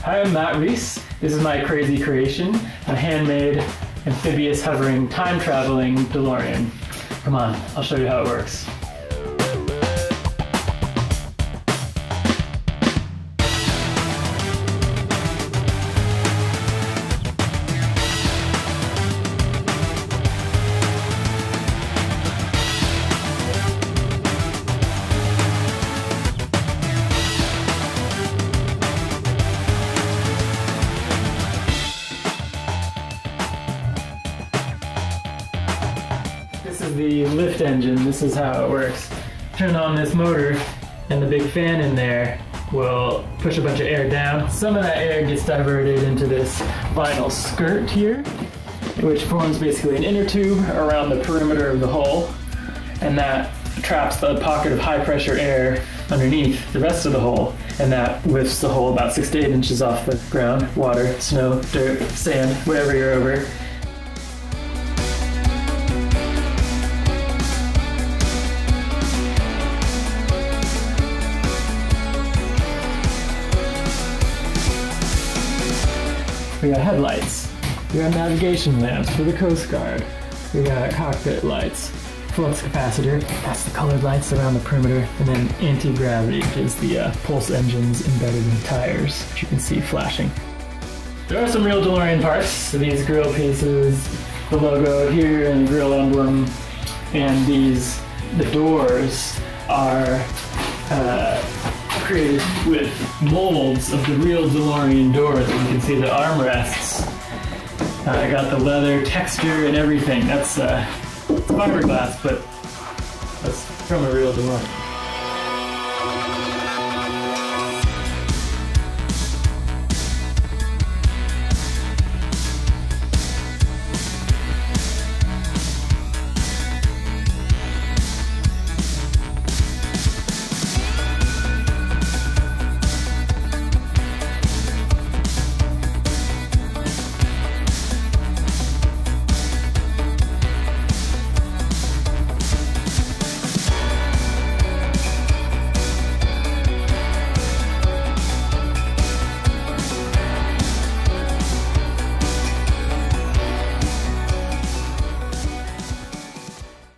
Hi, I'm Matt Reese. This is my crazy creation, a handmade, amphibious, hovering, time-traveling DeLorean. Come on, I'll show you how it works. This is the lift engine. This is how it works. Turn on this motor and the big fan in there will push a bunch of air down. Some of that air gets diverted into this vinyl skirt here, which forms basically an inner tube around the perimeter of the hull, and that traps the pocket of high pressure air underneath the rest of the hull, and that lifts the hull about 6 to 8 inches off the ground. Water, snow, dirt, sand, whatever you're over. We got headlights, we got navigation lamps for the Coast Guard, we got cockpit lights, flux capacitor, that's the colored lights around the perimeter, and then anti-gravity, which is the pulse engines embedded in tires, which you can see flashing. There are some real DeLorean parts, so these grill pieces, the logo here and the grill emblem, and the doors are created with molds of the real DeLorean doors. You can see the armrests. I got the leather texture and everything. That's fiberglass, but that's from a real DeLorean.